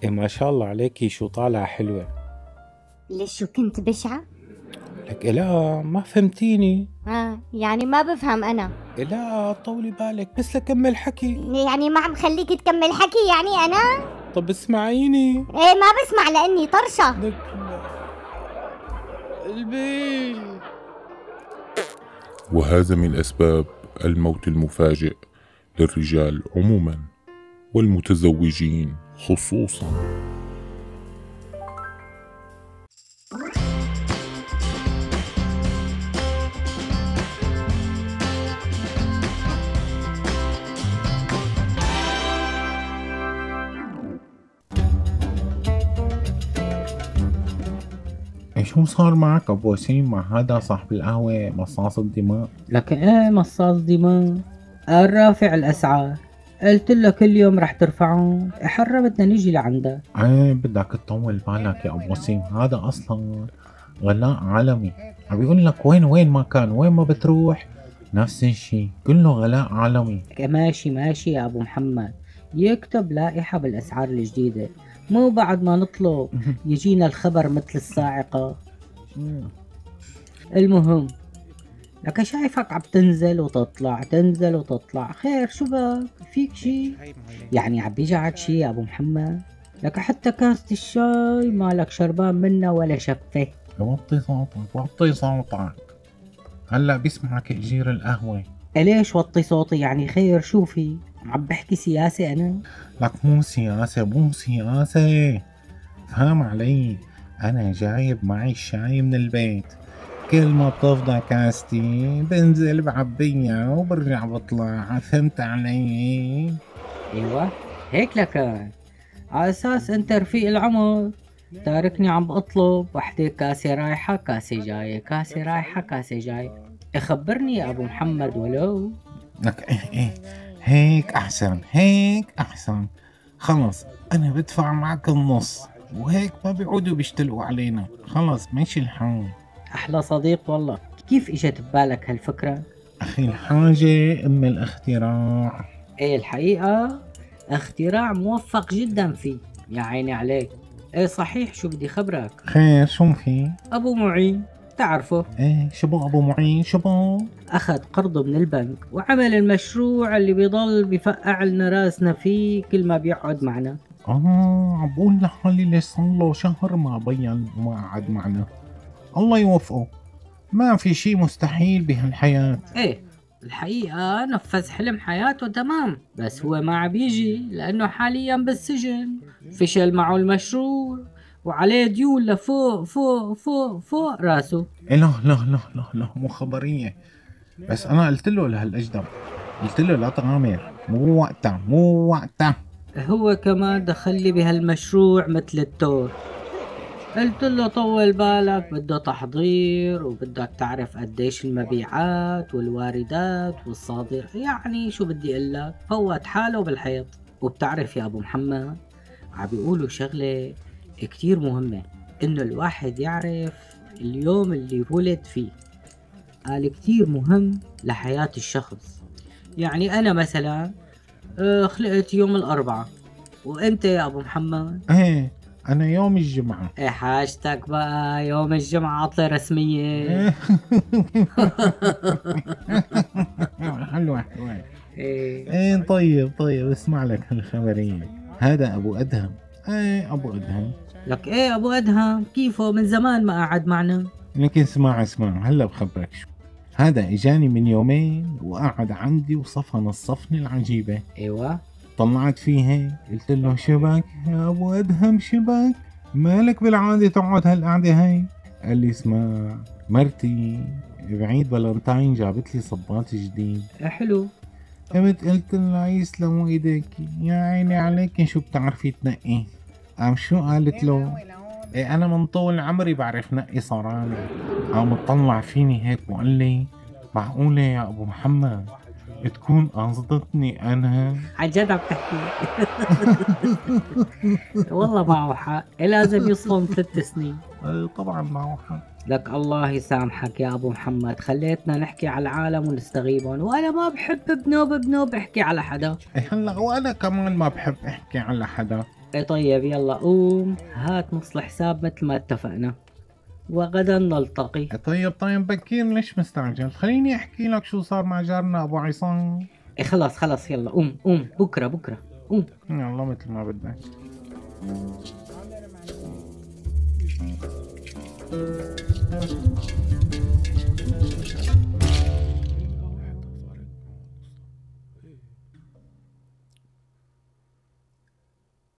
إيه ما شاء الله عليكي، شو طالعة حلوة. ليش شو كنت بشعة؟ لك لا ما فهمتيني. يعني ما بفهم أنا. لا طولي بالك بس لكمل حكي. يعني ما عم خليك تكمل حكي يعني أنا؟ طب اسمعيني. إيه ما بسمع لأني طرشة. لك قلبي. وهذا من أسباب الموت المفاجئ للرجال عموما والمتزوجين خصوصا. شو صار معك ابو وسيم مع هذا صاحب القهوة مصاص الدماء؟ لك ايه مصاص دماء، قال رافع الاسعار. قلت له كل يوم رح ترفعون، حرة بدنا نيجي لعندك. ايه بدك تطول بالك يا ابو وسيم، هذا اصلا غلاء عالمي. عم بيقول لك وين ما كان، وين ما بتروح نفس الشيء، كله غلاء عالمي. ماشي ماشي يا ابو محمد، يكتب لائحة بالاسعار الجديدة، مو بعد ما نطلب يجينا الخبر مثل الصاعقة. المهم لك شايفك عم تنزل وتطلع تنزل وتطلع، خير شو بك؟ فيك شي؟ يعني عم بيجعك شي يا ابو محمد؟ لك حتى كاسة الشاي مالك شربان منها ولا شفة. وطي صوتك وطي صوتك، هلا بيسمعك اجير القهوة. ليش وطي صوتي يعني؟ خير شو في؟ عم بحكي سياسة انا؟ لك مو سياسة مو سياسة، فهم علي. انا جايب معي الشاي من البيت، كل ما بتفضى كاستي بنزل بعبيها وبرجع بطلع، فهمت علي؟ ايوه هيك لكان، على اساس انت رفيق العمر تاركني عم بطلب وحدة كاسة رايحة كاسة جاية، كاسة رايحة كاسة جاية. اخبرني يا ابو محمد ولو. لك ايه هيك احسن، هيك احسن. خلص انا بدفع معك النص، وهيك ما بيعودوا بيشتلقوا علينا، خلص ماشي الحال. احلى صديق والله. كيف اجت ببالك هالفكرة؟ اخي الحاجة ام الاختراع. ايه الحقيقة اختراع موفق جدا فيه، يا عيني عليك. ايه صحيح، شو بدي خبرك؟ خير شو في؟ ابو معين تعرفه؟ ايه شبو ابو معين شبو؟ اخذ قرضه من البنك وعمل المشروع اللي بيضل بفقع لنا راسنا فيه كل ما بيقعد معنا. عم بقول لحالي ليش صار له شهر ما بين وما قعد معنا. الله يوفقه، ما في شي مستحيل بهالحياة. ايه الحقيقة نفذ حلم حياته تمام، بس هو ما عم يجي لانه حاليا بالسجن، فشل معه المشروع وعليه ديون لفوق فوق فوق فوق راسه. إيه لا مو خبرية، بس انا قلت له لهالاجدم، قلت له لا تغامر، مو وقتها مو وقتها. هو كمان دخل لي بهالمشروع مثل التور. قلت له طول بالك، بده تحضير وبدك تعرف قديش المبيعات والواردات والصادر، يعني شو بدي اقول لك، فوت حاله بالحيط. وبتعرف يا ابو محمد، عم بيقولوا شغلة كتير مهمة، انه الواحد يعرف اليوم اللي ولد فيه. قال كتير مهم لحياة الشخص. يعني انا مثلا خلقت يوم الاربعاء، وانت يا ابو محمد؟ ايه انا يوم الجمعة. ايه حاجتك بقى يوم الجمعة عطلة رسمية. حلوة ايه ايه طيب اسمع لك هالخبرية. هذا ابو ادهم، ايه ابو ادهم. لك ايه ابو ادهم كيفه؟ من زمان ما قعد معنا. لكن اسمع هلا بخبرك شو. هذا اجاني من يومين وقعد عندي وصفن الصفنة العجيبة. ايوه طلعت فيه قلت له شبك يا ابو ادهم، شبك مالك بالعادة تقعد هالقعدة هاي؟ قال لي اسمع، مرتي بعيد فالنتاين جابت لي صباط جديد. حلو. قلت لها يسلموا ايديك، يا عيني عليك شو بتعرفي تنقي. قام شو قالت له؟ إيه انا من طول عمري بعرف نقي صرانة. قام طلع فيني هيك وقال لي معقولة يا ابو محمد تكون قصدتني انا؟ عن جد عم تحكي؟ والله معه حق، لازم يصلم 3 سنين. طبعا معه حق. لك الله يسامحك يا ابو محمد، خليتنا نحكي على العالم ونستغيبهم، وانا ما بحب بنوب احكي على حدا. هلا وانا كمان ما بحب احكي على حدا، ايه طيب يلا قوم هات نص الحساب مثل ما اتفقنا، وغدا نلتقي. طيب بكير ليش مستعجل؟ خليني احكي لك شو صار مع جارنا ابو عصام. ايه خلاص يلا قوم بكرة قوم. يلا مثل ما بدك.